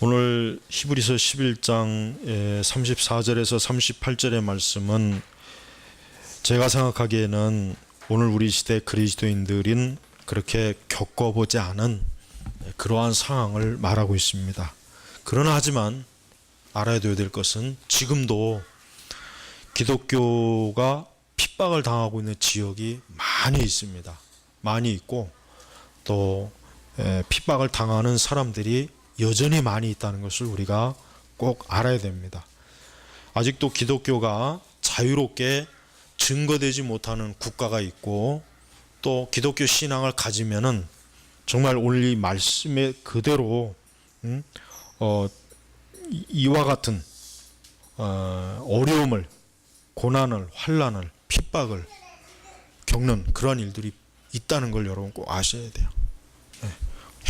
오늘 히브리서 11장 34절에서 38절의 말씀은 제가 생각하기에는 오늘 우리 시대 그리스도인들인 그렇게 겪어보지 않은 그러한 상황을 말하고 있습니다. 그러나 하지만 알아야 될 것은 지금도 기독교가 핍박을 당하고 있는 지역이 많이 있습니다. 많이 있고 또 핍박을 당하는 사람들이 여전히 많이 있다는 것을 우리가 꼭 알아야 됩니다. 아직도 기독교가 자유롭게 증거되지 못하는 국가가 있고 또 기독교 신앙을 가지면은 정말 오늘 이 말씀에 그대로 이와 같은 어려움을, 고난을, 환난을, 핍박을 겪는 그러한 일들이 있다는 걸 여러분 꼭 아셔야 돼요.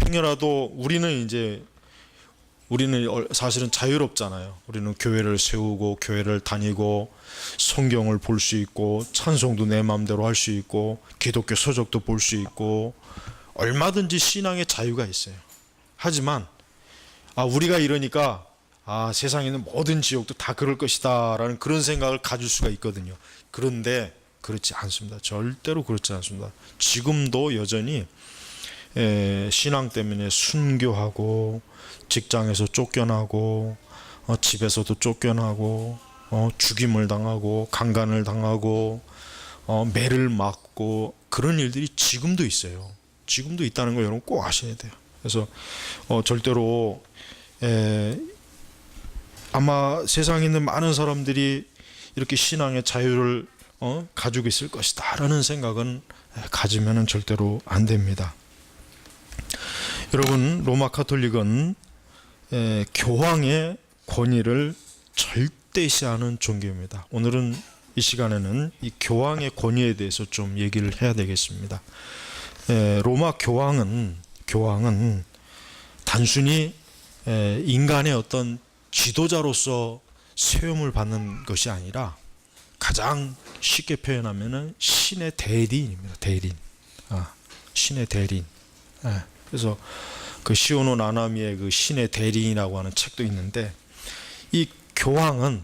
행여라도 우리는 사실은 자유롭잖아요. 우리는 교회를 세우고 교회를 다니고 성경을 볼 수 있고 찬송도 내 마음대로 할 수 있고 기독교 서적도 볼 수 있고 얼마든지 신앙의 자유가 있어요. 하지만 우리가 이러니까 세상에 있는 모든 지역도 다 그럴 것이다 라는 그런 생각을 가질 수가 있거든요. 그런데 그렇지 않습니다. 절대로 그렇지 않습니다. 지금도 여전히 신앙 때문에 순교하고 직장에서 쫓겨나고 집에서도 쫓겨나고 죽임을 당하고 강간을 당하고 매를 맞고 그런 일들이 지금도 있어요. 지금도 있다는 거 여러분 꼭 아셔야 돼요. 그래서 절대로 아마 세상에 있는 많은 사람들이 이렇게 신앙의 자유를 가지고 있을 것이다 라는 생각은 가지면 절대로 안 됩니다. 여러분, 로마 카톨릭은 교황의 권위를 절대시하는 종교입니다. 오늘은 이 시간에는 이 교황의 권위에 대해서 좀 얘기를 해야 되겠습니다. 로마 교황은 단순히 인간의 어떤 지도자로서 세움을 받는 것이 아니라 가장 쉽게 표현하면은 신의 대리인입니다. 신의 대리인. 그래서 그 시오노 나나미의 그 신의 대리인이라고 하는 책도 있는데 이 교황은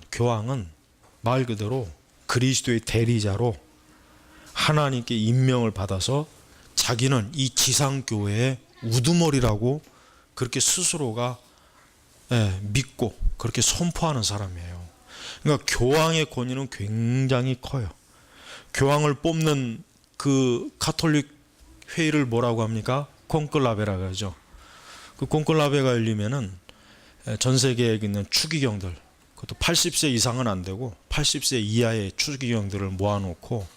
말 그대로 그리스도의 대리자로 하나님께 임명을 받아서 자기는 이 지상교회의 우두머리라고 그렇게 스스로가 믿고 그렇게 선포하는 사람이에요. 그러니까 교황의 권위는 굉장히 커요. 교황을 뽑는 그 가톨릭 회의를 뭐라고 합니까? 콘클라베라고 하죠. 그 콘클라베가 열리면은 전 세계에 있는 추기경들, 그것도 80세 이상은 안 되고 80세 이하의 추기경들을 모아놓고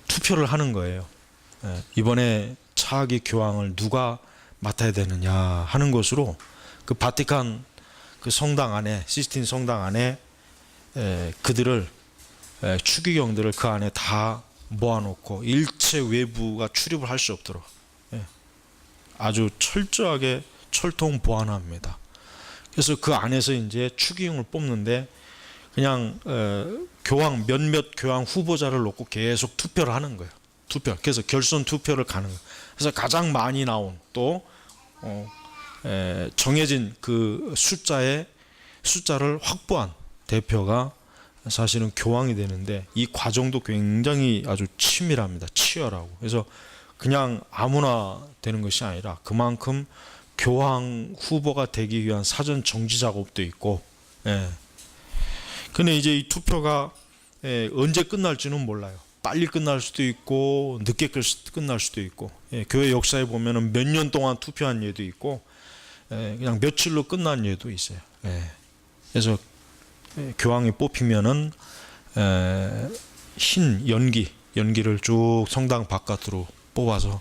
투표를 하는 거예요. 이번에 차기 교황을 누가 맡아야 되느냐 하는 것으로 그 바티칸 그 성당 안에, 시스틴 성당 안에 그들을 추기경들을 그 안에 다 모아놓고 일체 외부가 출입을 할 수 없도록 아주 철저하게 철통 보안합니다. 그래서 그 안에서 이제 추기경을 뽑는데 그냥 몇몇 교황 후보자를 놓고 계속 투표를 하는 거예요. 그래서 결선 투표를 가는 거예요. 그래서 가장 많이 나온 또 정해진 그 숫자를 확보한 대표가 사실은 교황이 되는데 이 과정도 굉장히 아주 치밀합니다. 치열하고. 그래서 그냥 아무나 되는 것이 아니라 그만큼 교황 후보가 되기 위한 사전 정지 작업도 있고, 근데 이제 이 투표가 언제 끝날지는 몰라요. 빨리 끝날 수도 있고 늦게 끝날 수도 있고, 교회 역사에 보면은 몇 년 동안 투표한 예도 있고, 그냥 며칠로 끝난 예도 있어요. 그래서 교황이 뽑히면은 흰 연기를 쭉 성당 바깥으로 뽑아서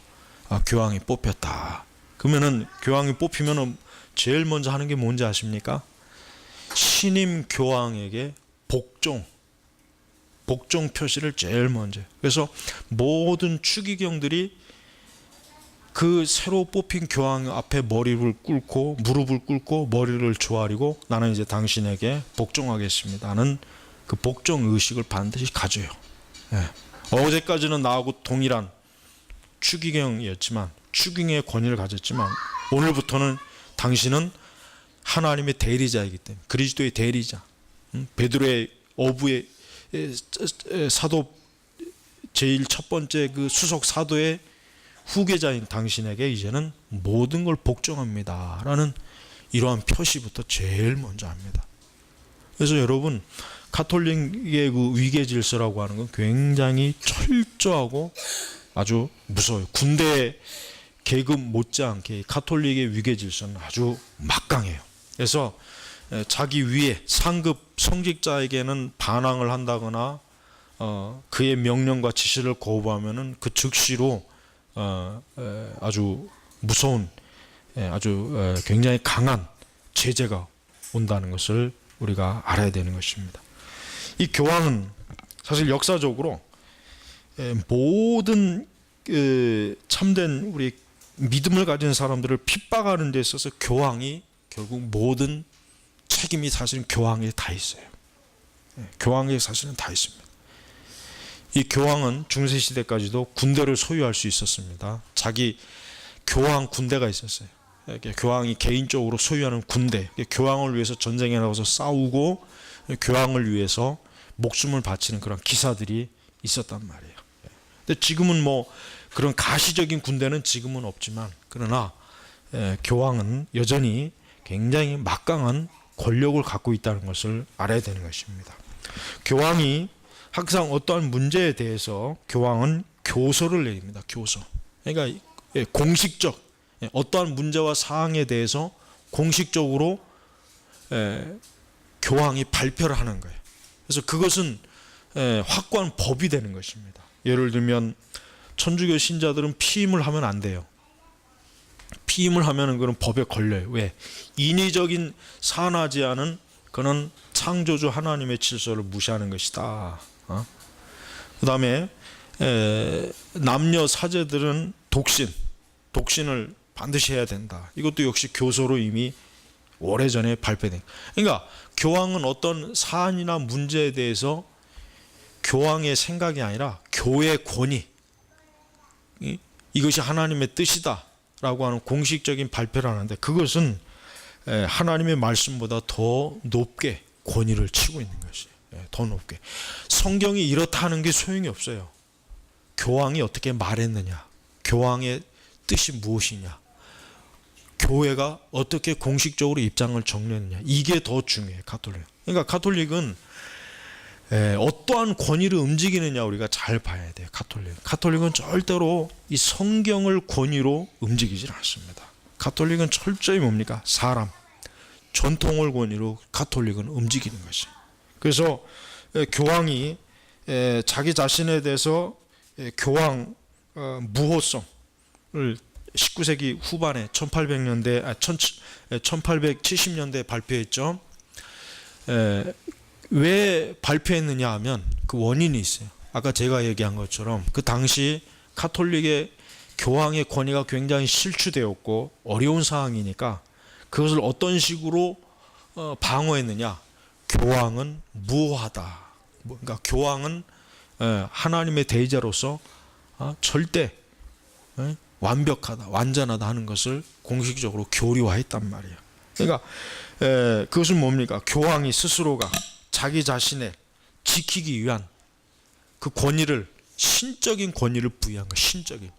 교황이 뽑혔다. 그러면은 교황이 뽑히면은 제일 먼저 하는 게 뭔지 아십니까? 신임 교황에게 복종 표시를 제일 먼저. 그래서 모든 추기경들이 그 새로 뽑힌 교황 앞에 무릎을 꿇고 머리를 조아리고 나는 이제 당신에게 복종하겠습니다는 그 복종 의식을 반드시 가져요. 어제까지는 나하고 동일한 추기경이었지만 추기경의 권위를 가졌지만 오늘부터는 당신은 하나님의 대리자이기 때문에, 그리스도의 대리자, 베드로의 어부의 사도 제일 첫 번째 그 수석 사도의 후계자인 당신에게 이제는 모든 걸 복종합니다 라는 이러한 표시부터 제일 먼저 합니다. 그래서 여러분, 가톨릭의 그 위계 질서라고 하는 건 굉장히 철저하고 아주 무서워요. 군대 계급 못지않게 가톨릭의 위계 질서는 아주 막강해요. 그래서 자기 위에 상급 성직자에게는 반항을 한다거나 그의 명령과 지시를 거부하면은 그 즉시로 아주 무서운, 아주 굉장히 강한 제재가 온다는 것을 우리가 알아야 되는 것입니다. 이 교황은 사실 역사적으로 모든 참된 우리 믿음을 가진 사람들을 핍박하는 데 있어서 교황이 결국 모든 책임이 사실은 교황에 다 있어요. 교황에 사실은 다 있습니다. 이 교황은 중세시대까지도 군대를 소유할 수 있었습니다. 자기 교황 군대가 있었어요. 교황이 개인적으로 소유하는 군대, 교황을 위해서 전쟁에 나가서 싸우고 교황을 위해서 목숨을 바치는 그런 기사들이 있었단 말이에요. 근데 지금은 뭐 그런 가시적인 군대는 지금은 없지만, 그러나 교황은 여전히 굉장히 막강한 권력을 갖고 있다는 것을 알아야 되는 것입니다. 교황이 항상 어떠한 문제에 대해서 교황은 교서를 내립니다. 교서. 그러니까 공식적 어떠한 문제와 사항에 대해서 공식적으로 교황이 발표를 하는 거예요. 그래서 그것은 확고한 법이 되는 것입니다. 예를 들면 천주교 신자들은 피임을 하면 안 돼요. 피임을 하면은 그런 법에 걸려요. 왜? 인위적인 산하지 않은 그는 창조주 하나님의 질서를 무시하는 것이다. 그 다음에 남녀 사제들은 독신을 반드시 해야 된다. 이것도 역시 교서로 이미 오래전에 발표된. 그러니까 교황은 어떤 사안이나 문제에 대해서 교황의 생각이 아니라 교회의 권위, 이것이 하나님의 뜻이다 라고 하는 공식적인 발표를 하는데, 그것은 하나님의 말씀보다 더 높게 권위를 치고 있는 것이, 더 높게. 성경이 이렇다는 게 소용이 없어요. 교황이 어떻게 말했느냐, 교황의 뜻이 무엇이냐, 교회가 어떻게 공식적으로 입장을 정리했느냐, 이게 더 중요해요. 가톨릭. 그러니까 가톨릭은 어떠한 권위를 움직이느냐 우리가 잘 봐야 돼요. 가톨릭은 절대로 이 성경을 권위로 움직이질 않습니다. 가톨릭은 철저히 뭡니까? 사람, 전통을 권위로 가톨릭은 움직이는 것이. 그래서 교황이 자기 자신에 대해서 교황 무호성을 19세기 후반에 1870년대에 발표했죠. 왜 발표했느냐 하면 그 원인이 있어요. 아까 제가 얘기한 것처럼 그 당시 가톨릭의 교황의 권위가 굉장히 실추되었고 어려운 상황이니까 그것을 어떤 식으로 방어했느냐. 교황은 무호하다. 그러니까 교황은 하나님의 대리자로서 절대 완벽하다, 완전하다 하는 것을 공식적으로 교리화했단 말이에요. 그러니까 그것은 뭡니까? 교황이 스스로가 자기 자신을 지키기 위한 그 권위를, 신적인 권위를 부여한 거. 신적인.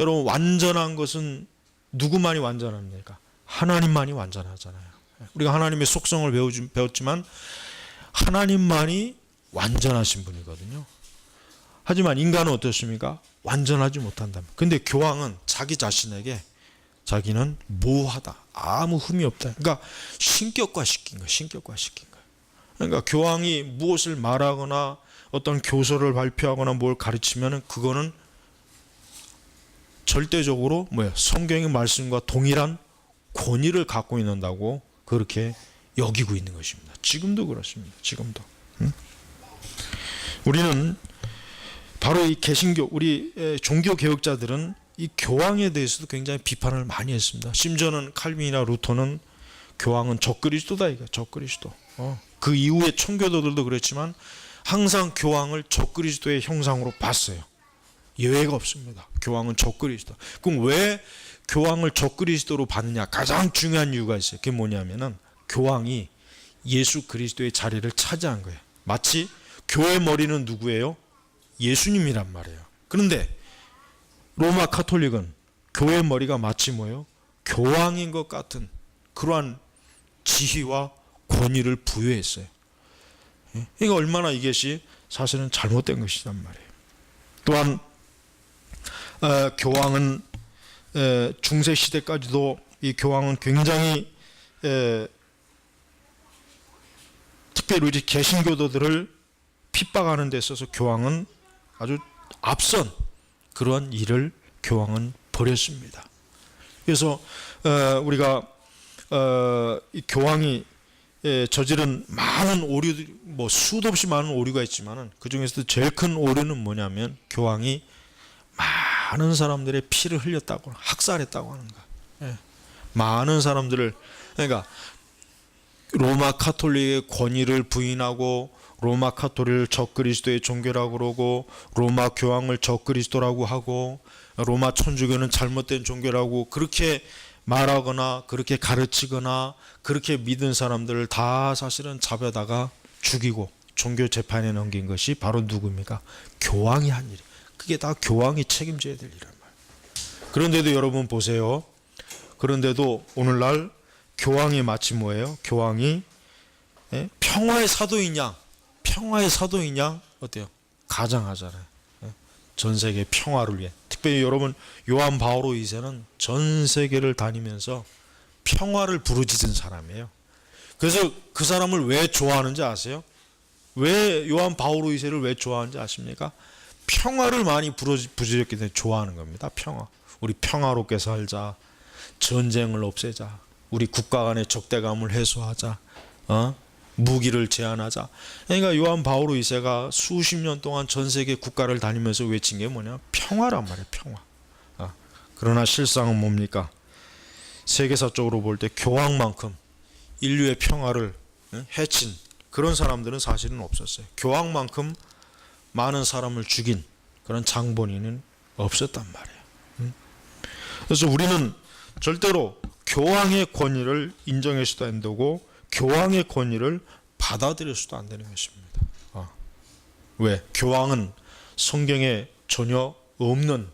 여러분, 완전한 것은 누구만이 완전합니까? 하나님만이 완전하잖아요. 우리가 하나님의 속성을 배웠지만 하나님만이 완전하신 분이거든요. 하지만 인간은 어떻습니까? 완전하지 못한다. 근데 교황은 자기 자신에게 자기는 무하다, 아무 흠이 없다. 그러니까 신격화시킨 거예요. 신격화시킨 거예요. 그러니까 교황이 무엇을 말하거나 어떤 교서를 발표하거나 뭘 가르치면은 그거는 절대적으로 성경의 말씀과 동일한 권위를 갖고 있는다고 그렇게 여기고 있는 것입니다. 지금도 그렇습니다. 지금도. 우리는 바로 이 개신교, 우리 종교 개혁자들은 이 교황에 대해서도 굉장히 비판을 많이 했습니다. 심지어는 칼빈이나 루터는 교황은 적그리스도다 이거, 적그리스도. 그 이후에 청교도들도 그랬지만 항상 교황을 적그리스도의 형상으로 봤어요. 예외가 없습니다. 교황은 적그리스도. 그럼 왜 교황을 적그리스도로 받느냐? 가장 중요한 이유가 있어요. 그게 뭐냐면은 교황이 예수 그리스도의 자리를 차지한 거예요. 마치 교회 머리는 누구예요? 예수님이란 말이에요. 그런데 로마 카톨릭은 교회 머리가 마치 뭐예요? 교황인 것 같은 그러한 지위와 권위를 부여했어요. 그러니까 얼마나 이것이 사실은 잘못된 것이란 말이에요. 또한 교황은 중세 시대까지도 이 교황은 굉장히 특별히 우리 개신교도들을 핍박하는 데 있어서 교황은 아주 앞선 그러한 일을 교황은 벌였습니다. 그래서 우리가 이 교황이 저지른 많은 오류들, 뭐 수도 없이 많은 오류가 있지만은 그 중에서도 제일 큰 오류는 뭐냐면 교황이 많은 사람들의 피를 흘렸다고, 학살했다고 하는 거야. 많은 사람들을, 그러니까 로마 카톨릭의 권위를 부인하고 로마 카톨릭을 적그리스도의 종교라고 그러고 로마 교황을 적그리스도라고 하고 로마 천주교는 잘못된 종교라고 그렇게 말하거나 그렇게 가르치거나 그렇게 믿은 사람들을 다 사실은 잡아다가 죽이고 종교 재판에 넘긴 것이 바로 누구입니까? 교황이 한 일이에요. 그게 다 교황이 책임져야 될 일이란 말이에요. 그런데도 여러분 보세요. 그런데도 오늘날 교황이 마치 뭐예요? 교황이 평화의 사도이냐? 평화의 사도이냐? 어때요? 가장하잖아요. 전 세계 평화를 위해. 특별히 여러분 요한 바오로 2세는 전 세계를 다니면서 평화를 부르짖은 사람이에요. 그래서 그 사람을 왜 좋아하는지 아세요? 왜 요한 바오로 2세를 왜 좋아하는지 아십니까? 평화를 많이 부르짖었기 때문에 좋아하는 겁니다. 평화. 우리 평화롭게 살자. 전쟁을 없애자. 우리 국가 간의 적대감을 해소하자. 무기를 제한하자. 그러니까 요한 바오로 2세가 수십 년 동안 전 세계 국가를 다니면서 외친 게 뭐냐? 평화란 말이에요. 평화. 그러나 실상은 뭡니까? 세계사적으로 볼 때 교황만큼 인류의 평화를 해친 그런 사람들은 사실은 없었어요. 교황만큼 많은 사람을 죽인 그런 장본인은 없었단 말이에요. 그래서 우리는 절대로 교황의 권위를 인정해서도 안 되고 교황의 권위를 받아들여서도 안 되는 것입니다. 왜? 교황은 성경에 전혀 없는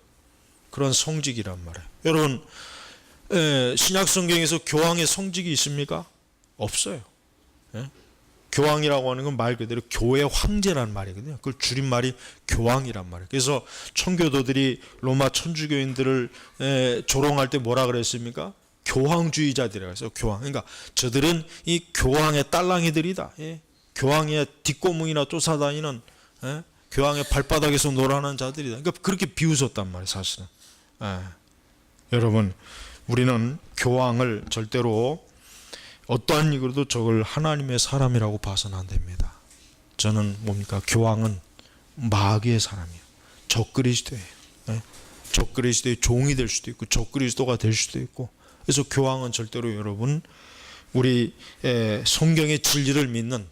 그런 성직이란 말이에요. 여러분 신약 성경에서 교황의 성직이 있습니까? 없어요. 교황이라고 하는 건 말 그대로 교회 황제란 말이거든요. 그걸 줄임말이 교황이란 말이에요. 그래서 청교도들이 로마 천주교인들을 조롱할 때 뭐라 그랬습니까? 교황주의자들이라고 해서 교황. 그러니까 저들은 이 교황의 딸랑이들이다. 교황의 뒷고문이나 쫓아다니는 교황의 발바닥에서 놀아나는 자들이다. 그러니까 그렇게 비웃었단 말이에요, 사실은. 여러분, 우리는 교황을 절대로 어떠한 이유로도 저걸 하나님의 사람이라고 봐서는 안 됩니다. 저는 뭡니까? 교황은 마귀의 사람이에요. 적그리스도예요. 적그리스도의 종이 될 수도 있고 적그리스도가 될 수도 있고. 그래서 교황은 절대로 여러분 우리 성경의 진리를 믿는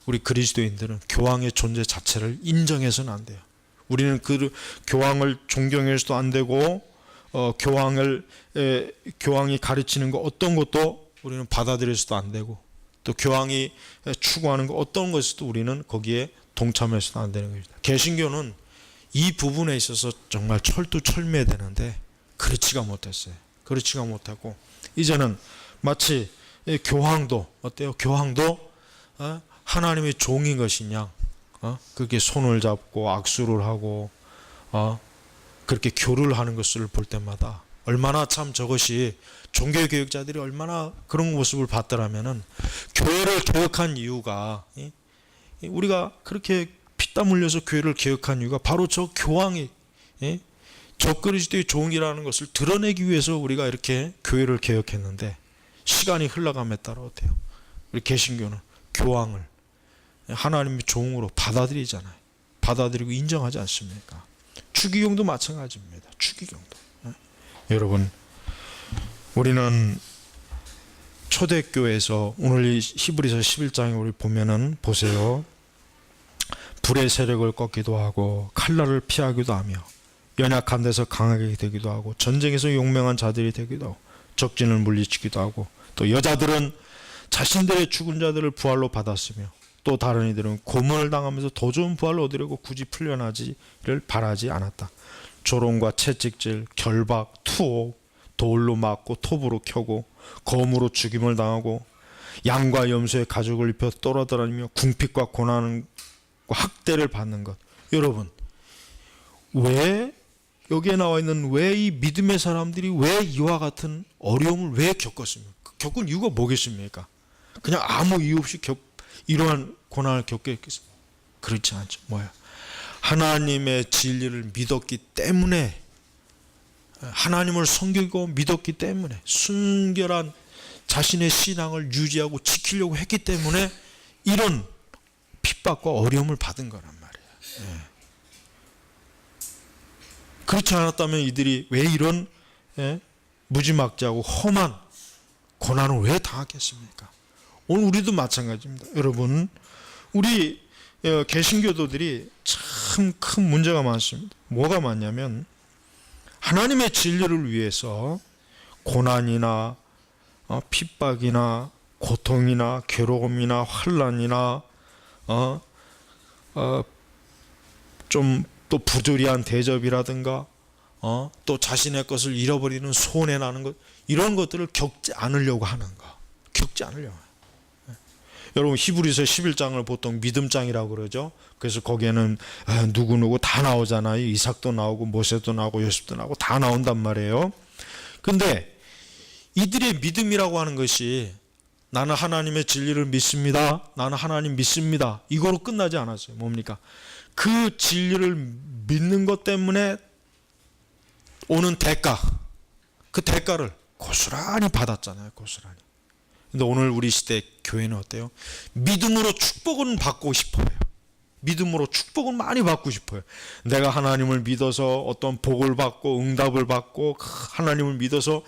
우리 그리스도인들은 교황의 존재 자체를 인정해서는 안 돼요. 우리는 그 교황을 존경해서도 안 되고 교황이 가르치는 거 어떤 것도 우리는 받아들여서도 안 되고 또 교황이 추구하는 거 어떤 것에서도 우리는 거기에 동참해서도 안 되는 것입니다. 개신교는 이 부분에 있어서 정말 철두철미되는데 그렇지가 못했어요. 그렇지가 못하고 이제는 마치 교황도 어때요? 교황도 하나님의 종인 것이냐? 그렇게 손을 잡고 악수를 하고 그렇게 교류를 하는 것을 볼 때마다 얼마나 참 저것이 종교개혁자들이 얼마나 그런 모습을 봤더라면은 교회를 개혁한 이유가 우리가 그렇게 피땀 흘려서 교회를 개혁한 이유가 바로 저 교황이 적그리스도의 종이라는 것을 드러내기 위해서 우리가 이렇게 교회를 개혁했는데 시간이 흘러감에 따라 어때요? 우리 개신교는 교황을 하나님의 종으로 받아들이잖아요. 받아들이고 인정하지 않습니까? 추기경도 마찬가지입니다. 추기경도. 여러분, 우리는 초대교회에서 오늘 이 히브리서 11장에 우리 보면은 보세요. 불의 세력을 꺾기도 하고 칼날을 피하기도 하며 연약한 데서 강하게 되기도 하고 전쟁에서 용맹한 자들이 되기도 하고 적진을 물리치기도 하고 또 여자들은 자신들의 죽은 자들을 부활로 받았으며 또 다른 이들은 고문을 당하면서 더 좋은 부활을 얻으려고 굳이 풀려나지를 바라지 않았다. 조롱과 채찍질, 결박, 투옥, 돌로 맞고 톱으로 켜고 검으로 죽임을 당하고 양과 염소의 가죽을 입혀 떠돌아다니며 궁핍과 고난과 학대를 받는 것. 여러분, 왜 여기에 나와 있는 왜 이 믿음의 사람들이 왜 이와 같은 어려움을 왜 겪었습니까? 겪은 이유가 뭐겠습니까? 그냥 아무 이유 없이 이러한 고난을 겪겠습니까? 그렇지 않죠. 뭐야? 하나님의 진리를 믿었기 때문에, 하나님을 섬기고 믿었기 때문에, 순결한 자신의 신앙을 유지하고 지키려고 했기 때문에 이런 핍박과 어려움을 받은 거란 말이에요. 그렇지 않았다면 이들이 왜 이런 무지막지하고 험한 고난을 왜 당하겠습니까? 오늘 우리도 마찬가지입니다. 여러분, 우리 개신교도들이 참 큰 문제가 많습니다. 뭐가 많냐면 하나님의 진리를 위해서 고난이나 핍박이나 고통이나 괴로움이나 환난이나 좀 또 부조리한 대접이라든가 또 자신의 것을 잃어버리는 손해 나는 것, 이런 것들을 겪지 않으려고 하는 거. 겪지 않으려고 해요. 여러분, 히브리서 11장을 보통 믿음장이라고 그러죠. 그래서 거기에는 누구누구 다 나오잖아요. 이삭도 나오고 모세도 나오고 요셉도 나오고 다 나온단 말이에요. 근데 이들의 믿음이라고 하는 것이 나는 하나님의 진리를 믿습니다, 나는 하나님 믿습니다, 이거로 끝나지 않았어요. 뭡니까? 그 진리를 믿는 것 때문에 오는 대가, 그 대가를 고스란히 받았잖아요. 고스란히. 근데 오늘 우리 시대 교회는 어때요? 믿음으로 축복은 받고 싶어요. 믿음으로 축복은 많이 받고 싶어요. 내가 하나님을 믿어서 어떤 복을 받고 응답을 받고 하나님을 믿어서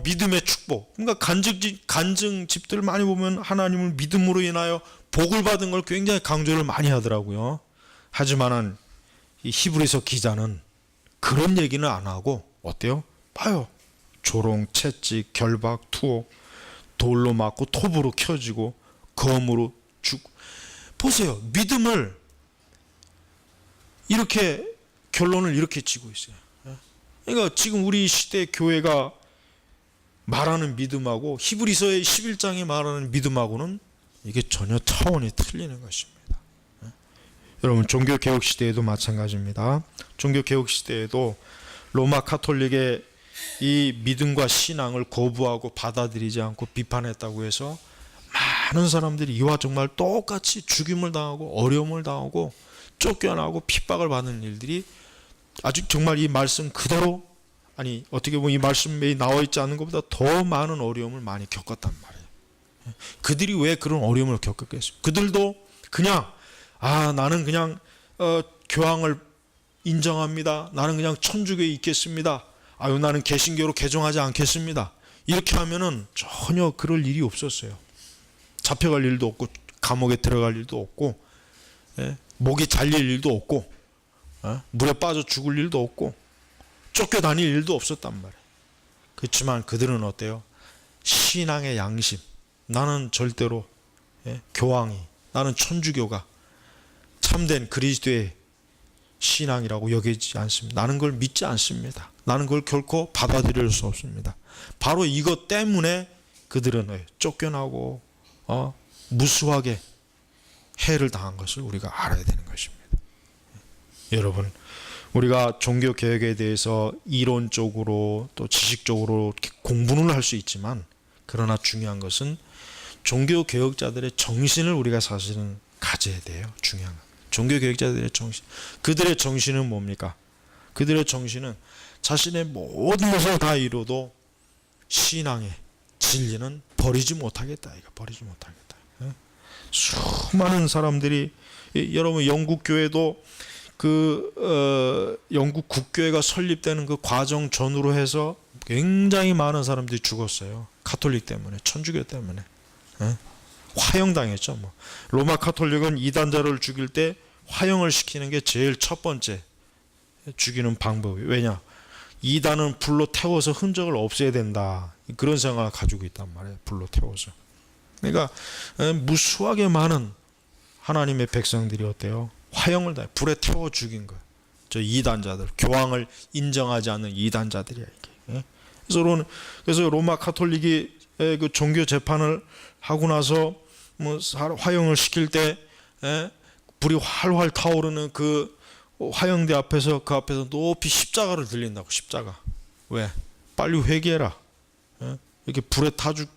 믿음의 축복. 그러니까 간증집들 많이 보면 하나님을 믿음으로 인하여 복을 받은 걸 굉장히 강조를 많이 하더라고요. 하지만은 이 히브리서 기자는 그런 얘기는 안 하고 어때요? 봐요. 조롱, 채찍, 결박, 투옥, 돌로 맞고 톱으로 켜지고 검으로 죽고. 보세요. 믿음을 이렇게 결론을 이렇게 지고 있어요. 그러니까 지금 우리 시대 교회가 말하는 믿음하고 히브리서의 11장에 말하는 믿음하고는 이게 전혀 차원이 틀리는 것입니다. 여러분, 종교개혁 시대에도 마찬가지입니다. 종교개혁 시대에도 로마 카톨릭의 이 믿음과 신앙을 거부하고 받아들이지 않고 비판했다고 해서 많은 사람들이 이와 정말 똑같이 죽임을 당하고 어려움을 당하고 쫓겨나고 핍박을 받는 일들이 아직 정말 이 말씀 그대로, 아니 어떻게 보면 이 말씀에 나와 있지 않은 것보다 더 많은 어려움을 많이 겪었단 말이에요. 그들이 왜 그런 어려움을 겪었겠어요? 그들도 그냥 나는 그냥 교황을 인정합니다, 나는 그냥 천주교에 있겠습니다, 나는 개신교로 개종하지 않겠습니다, 이렇게 하면은 전혀 그럴 일이 없었어요. 잡혀갈 일도 없고 감옥에 들어갈 일도 없고 목이 잘릴 일도 없고 물에 빠져 죽을 일도 없고 쫓겨다닐 일도 없었단 말이에요. 그렇지만 그들은 어때요? 신앙의 양심, 나는 절대로 교황이, 나는 천주교가 참된 그리스도의 신앙이라고 여기지 않습니다. 나는 그걸 믿지 않습니다. 나는 그걸 결코 받아들일 수 없습니다. 바로 이것 때문에 그들은 쫓겨나고 무수하게 해를 당한 것을 우리가 알아야 되는 것입니다. 여러분, 우리가 종교개혁에 대해서 이론적으로 또 지식적으로 공부는 할 수 있지만, 그러나 중요한 것은 종교개혁자들의 정신을 우리가 사실은 가져야 돼요. 중요한 거. 종교개혁자들의 정신. 그들의 정신은 뭡니까? 그들의 정신은 자신의 모든 것을 다 이뤄도 신앙의 진리는 버리지 못하겠다. 이거 버리지 못하겠다. 수많은 사람들이, 여러분 영국 교회도 영국 국교회가 설립되는 그 과정 전후로 해서 굉장히 많은 사람들이 죽었어요. 카톨릭 때문에, 천주교 때문에. 화형당했죠. 로마 카톨릭은 이단자를 죽일 때 화형을 시키는 게 제일 첫 번째 죽이는 방법이. 왜냐? 이단은 불로 태워서 흔적을 없애야 된다. 그런 생각을 가지고 있단 말이에요. 불로 태워서. 그러니까 무수하게 많은 하나님의 백성들이 어때요? 화형을 다 불에 태워 죽인 거예요. 저 이단자들, 교황을 인정하지 않는 이단자들이야 이게. 그래서 로마 카톨릭이 그 종교 재판을 하고 나서 뭐 화형을 시킬 때 불이 활활 타오르는 그 화형대 앞에서 그 앞에서 높이 십자가를 들린다고. 십자가. 왜? 빨리 회개해라. 이렇게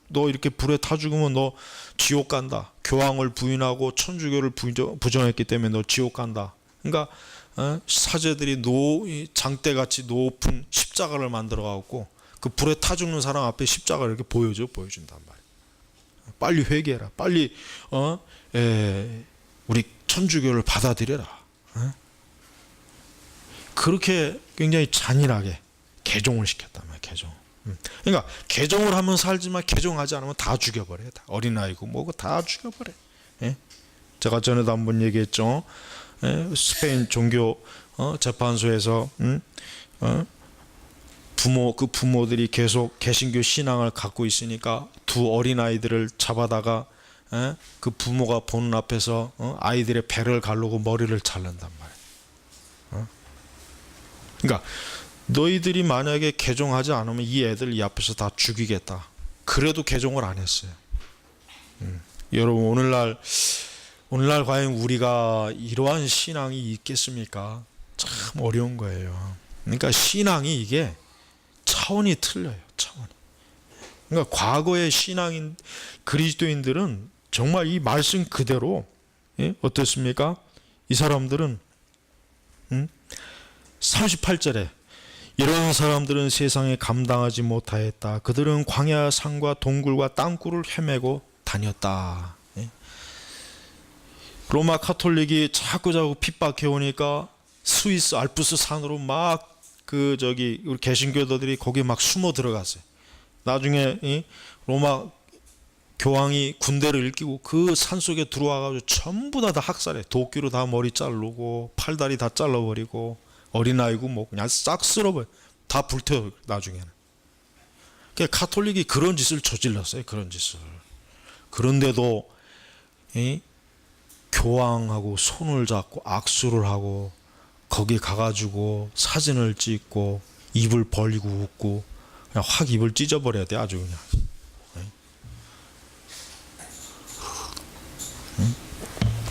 너 이렇게 불에 타 죽으면 너 지옥 간다. 교황을 부인하고 천주교를 부정했기 때문에 너 지옥 간다. 그러니까 사제들이 장대같이 높은 십자가를 만들어 갖고 그 불에 타 죽는 사람 앞에 십자가를 이렇게 보여준단 말이에요. 빨리 회개해라. 빨리 우리 천주교를 받아들여라. 그렇게 굉장히 잔인하게 개종을 시켰단 말이에요. 개종. 그러니까 개종을 하면 살지만 개종하지 않으면 다 죽여버려요. 다 어린아이고 뭐고 다 죽여버려요. 제가 전에도 한번 얘기했죠. 스페인 종교 재판소에서 그 부모들이 계속 개신교 신앙을 갖고 있으니까 두 어린아이들을 잡아다가 그 부모가 보는 앞에서 아이들의 배를 가르고 머리를 자른단 말이에요. 그러니까 너희들이 만약에 개종하지 않으면 이 애들 이 앞에서 다 죽이겠다. 그래도 개종을 안 했어요. 여러분 오늘날 과연 우리가 이러한 신앙이 있겠습니까? 참 어려운 거예요. 그러니까 신앙이 이게 차원이 틀려요. 차원이. 그러니까 과거의 신앙인 그리스도인들은 정말 이 말씀 그대로 어떻습니까? 이 사람들은 38절에 이런 사람들은 세상에 감당하지 못하였다. 그들은 광야 산과 동굴과 땅굴을 헤매고 다녔다. 로마 카톨릭이 자꾸 핍박해 오니까 스위스 알프스 산으로 막 우리 개신교도들이 거기 막 숨어 들어갔어요. 나중에 로마 교황이 군대를 일으키고 그 산속에 들어와가지고 전부 다 학살해. 도끼로 다 머리 자르고 팔다리 다 잘라버리고 어린아이고 뭐 그냥 싹 쓸어버려. 다 불태워 나중에는. 그러니까 카톨릭이 그런 짓을 저질렀어요. 그런 짓을. 그런데도 교황하고 손을 잡고 악수를 하고 거기 가가지고 사진을 찍고 입을 벌리고 웃고 그냥 확 입을 찢어버려야 돼. 아주 그냥.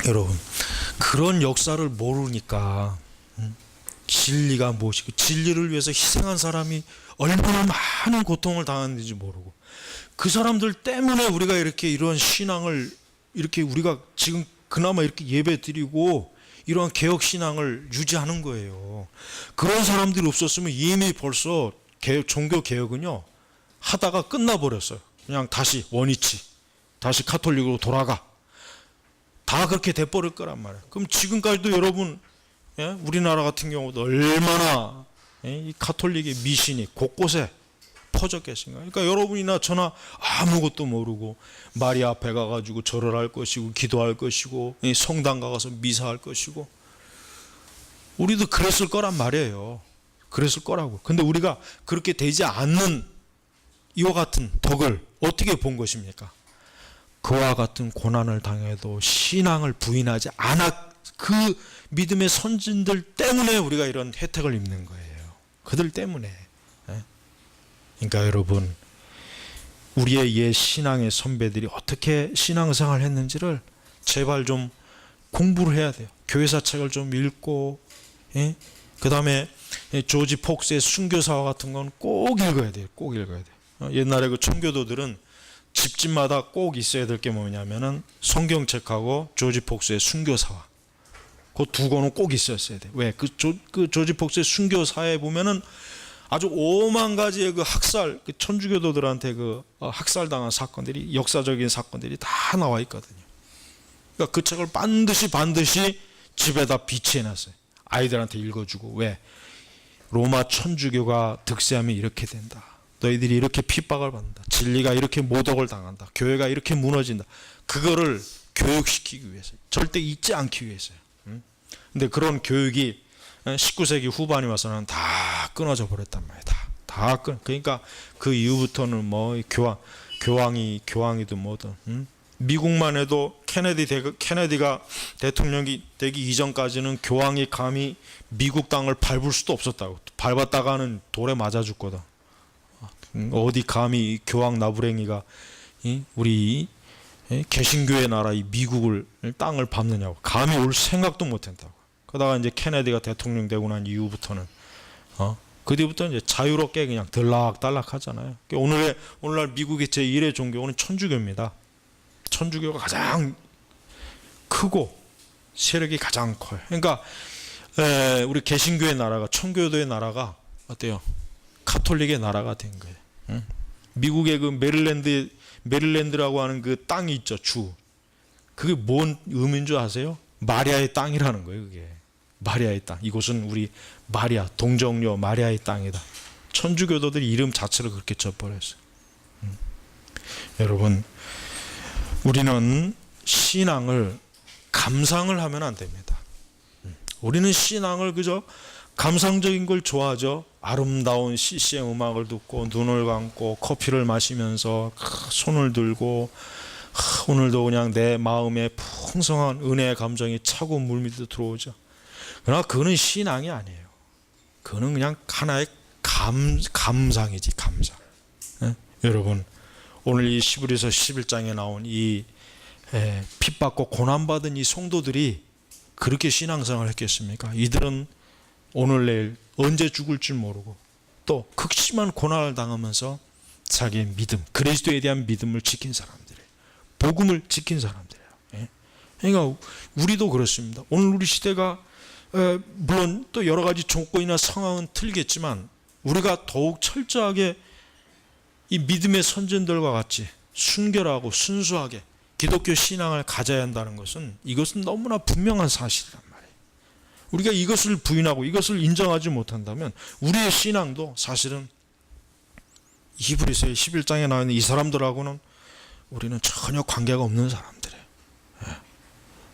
여러분 그런 역사를 모르니까 진리가 무엇이고 진리를 위해서 희생한 사람이 얼마나 많은 고통을 당했는지 모르고 그 사람들 때문에 우리가 이런 신앙을 이렇게 우리가 지금 그나마 이렇게 예배 드리고 이러한 개혁 신앙을 유지하는 거예요. 그런 사람들이 없었으면 이미 벌써 종교 개혁은요 하다가 끝나버렸어요. 그냥 다시 원위치 다시 카톨릭으로 돌아가 다 그렇게 돼버릴 거란 말이에요. 그럼 지금까지도 여러분 우리나라 같은 경우도 얼마나 이 카톨릭의 미신이 곳곳에 퍼졌겠습니까? 그러니까 여러분이나 저나 아무것도 모르고 마리아 앞에 가가지고 절을 할 것이고 기도할 것이고 성당 가서 미사할 것이고 우리도 그랬을 거란 말이에요. 그랬을 거라고. 근데 우리가 그렇게 되지 않는 이와 같은 덕을 어떻게 본 것입니까? 그와 같은 고난을 당해도 신앙을 부인하지 않아 그 믿음의 선진들 때문에 우리가 이런 혜택을 입는 거예요. 그들 때문에. 그러니까 여러분 우리의 옛 신앙의 선배들이 어떻게 신앙생활을 했는지를 제발 좀 공부를 해야 돼요. 교회사 책을 좀 읽고 그 다음에 조지 폭스의 순교사와 같은 건 꼭 읽어야 돼요. 꼭 읽어야 돼요. 옛날에 그 청교도들은 집집마다 꼭 있어야 될 게 뭐냐면은 성경책하고 조지 폭스의 순교사와 그 두 권은 꼭 있었어야 돼. 왜? 그 조지 폭스의 순교사에 보면은 아주 오만 가지의 그 학살, 그 천주교도들한테 그 학살당한 사건들이 역사적인 사건들이 다 나와 있거든요. 그러니까 그 책을 반드시 집에다 비치해놨어요. 아이들한테 읽어주고. 왜? 로마 천주교가 득세하면 이렇게 된다. 너희들이 이렇게 핍박을 받는다. 진리가 이렇게 모독을 당한다. 교회가 이렇게 무너진다. 그거를 교육시키기 위해서, 절대 잊지 않기 위해서요. 근데 그런 교육이 19세기 후반에 와서는 다 끊어져 버렸단 말이에요. 그러니까 그 이후부터는 뭐 교황이든 뭐든, 미국만 해도 케네디가 대통령이 되기 이전까지는 교황이 감히 미국 땅을 밟을 수도 없었다고. 밟았다가는 돌에 맞아 죽거든. 어디 감히 교황 나부랭이가 우리 개신교의 나라 이 미국을 땅을 밟느냐고. 감히 올 생각도 못했다고. 그러다가 이제 케네디가 대통령 되고 난 이후부터는 그 뒤부터 이제 자유롭게 그냥 들락달락 하잖아요. 오늘날 미국의 제1의 종교는 천주교입니다. 천주교가 가장 크고 세력이 가장 커요. 그러니까 우리 개신교의 나라가, 청교도의 나라가 어때요? 카톨릭의 나라가 된 거예요. 미국의 그 메릴랜드라고 하는 그 땅이 있죠, 주. 그게 뭔 의미인 줄 아세요? 마리아의 땅이라는 거예요, 그게. 마리아의 땅. 이곳은 우리 마리아, 동정녀 마리아의 땅이다. 천주교도들이 이름 자체를 그렇게 져버렸어요. 여러분, 우리는 신앙을 감상을 하면 안 됩니다. 우리는 신앙을 그저 감상적인 걸 좋아하죠. 아름다운 CCM 음악을 듣고 눈을 감고 커피를 마시면서 손을 들고 오늘도 그냥 내 마음에 풍성한 은혜의 감정이 차고 물밀듯 들어오죠. 그러나 그거는 신앙이 아니에요. 그거는 그냥 하나의 감상이지, 감상. 여러분, 오늘 이 히브리서 11장에 나온 이 핍받고 고난받은 이 성도들이 그렇게 신앙생활을 했겠습니까? 이들은 오늘 내일 언제 죽을 줄 모르고 또 극심한 고난을 당하면서 자기의 믿음, 그리스도에 대한 믿음을 지킨 사람들이에요. 복음을 지킨 사람들이에요. 그러니까 우리도 그렇습니다. 오늘 우리 시대가 물론 또 여러 가지 조건이나 상황은 틀리겠지만 우리가 더욱 철저하게 이 믿음의 선진들과 같이 순결하고 순수하게 기독교 신앙을 가져야 한다는 것은 이것은 너무나 분명한 사실이란 말이에요. 우리가 이것을 부인하고 이것을 인정하지 못한다면 우리의 신앙도 사실은 히브리서의 11장에 나와 있는 이 사람들하고는 우리는 전혀 관계가 없는 사람들이에요.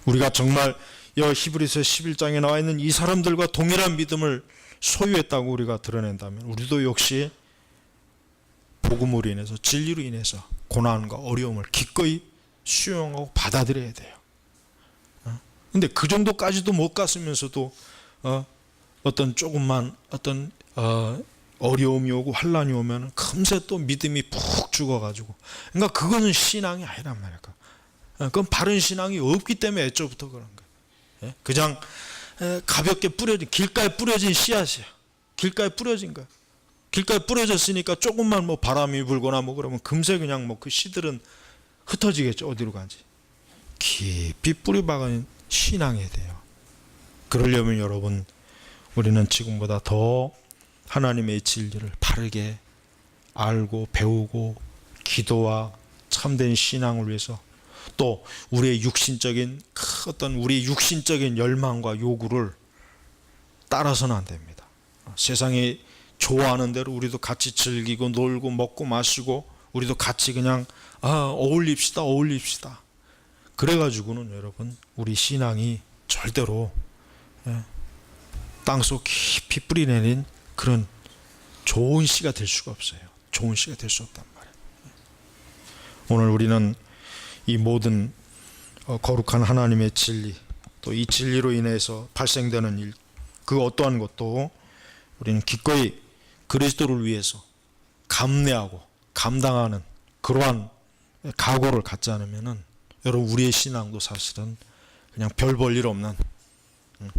우리가 정말 히브리서 11장에 나와 있는 이 사람들과 동일한 믿음을 소유했다고 우리가 드러낸다면 우리도 역시 복음으로 인해서, 진리로 인해서 고난과 어려움을 기꺼이 수용하고 받아들여야 돼요. 근데 그 정도까지도 못 갔으면서도 어떤 조금만 어떤 어려움이 오고 환란이 오면 금세 또 믿음이 푹 죽어가지고, 그러니까 그거는 신앙이 아니란 말이야. 그건 바른 신앙이 없기 때문에 애초부터 그런 거예요. 그냥 가볍게 뿌려진, 길가에 뿌려진 씨앗이에요. 길가에 뿌려진 거예요. 길가에 뿌려졌으니까 조금만 뭐 바람이 불거나 뭐 그러면 금세 그냥 뭐 그 씨들은 흩어지겠죠. 어디로 가지. 깊이 뿌리 박은 신앙이 돼요. 그러려면 여러분, 우리는 지금보다 더 하나님의 진리를 바르게 알고 배우고 기도와 참된 신앙을 위해서 또 우리의 육신적인 어떤 우리 육신적인 열망과 요구를 따라서는 안 됩니다. 세상이 좋아하는 대로 우리도 같이 즐기고 놀고 먹고 마시고 우리도 같이 그냥 어울립시다. 그래가지고는 여러분 우리 신앙이 절대로 땅속 깊이 뿌리내린 그런 좋은 씨가 될 수가 없어요. 좋은 씨가 될 수 없단 말이에요. 오늘 우리는 이 모든 거룩한 하나님의 진리, 또 이 진리로 인해서 발생되는 일, 그 어떠한 것도 우리는 기꺼이 그리스도를 위해서 감내하고 감당하는 그러한 각오를 갖지 않으면은 여러분 우리의 신앙도 사실은 그냥 별 볼 일 없는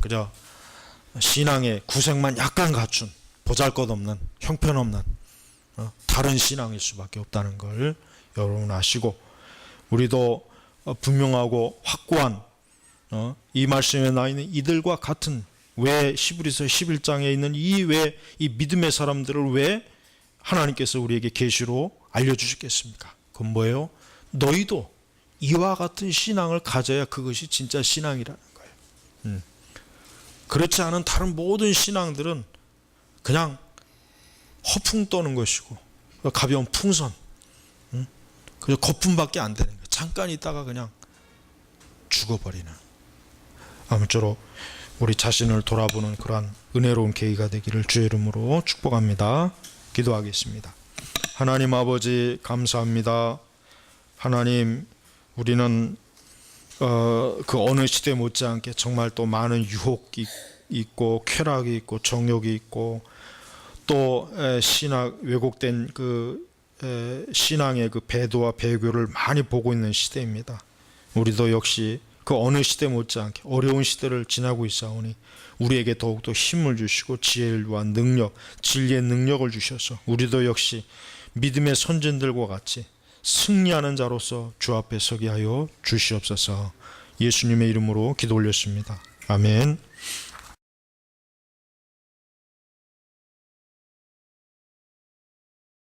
그저 신앙의 구색만 약간 갖춘 보잘것없는 형편없는 다른 신앙일 수밖에 없다는 걸 여러분 아시고, 우리도 분명하고 확고한 이 말씀에 나와 있는 이들과 같은, 왜 히브리서 11장에 있는 이 믿음의 사람들을 왜 하나님께서 우리에게 계시로 알려주셨겠습니까? 그건 뭐예요? 너희도 이와 같은 신앙을 가져야 그것이 진짜 신앙이라는 거예요. 그렇지 않은 다른 모든 신앙들은 그냥 허풍 떠는 것이고 가벼운 풍선, 그저 거품밖에 안 되는 거예요. 잠깐 있다가 그냥 죽어버리는. 아무쪼록 우리 자신을 돌아보는 그러한 은혜로운 계기가 되기를 주의 이름으로 축복합니다. 기도하겠습니다. 하나님 아버지 감사합니다. 하나님, 우리는 그 어느 시대 못지않게 정말 또 많은 유혹이 있고 쾌락이 있고 정욕이 있고 또 신학 왜곡된 그 신앙의 그 배도와 배교를 많이 보고 있는 시대입니다. 우리도 역시 그 어느 시대 못지않게 어려운 시대를 지나고 있사오니 우리에게 더욱더 힘을 주시고 지혜와 능력, 진리의 능력을 주셔서 우리도 역시 믿음의 선진들과 같이 승리하는 자로서 주 앞에 서게 하여 주시옵소서. 예수님의 이름으로 기도 올렸습니다. 아멘.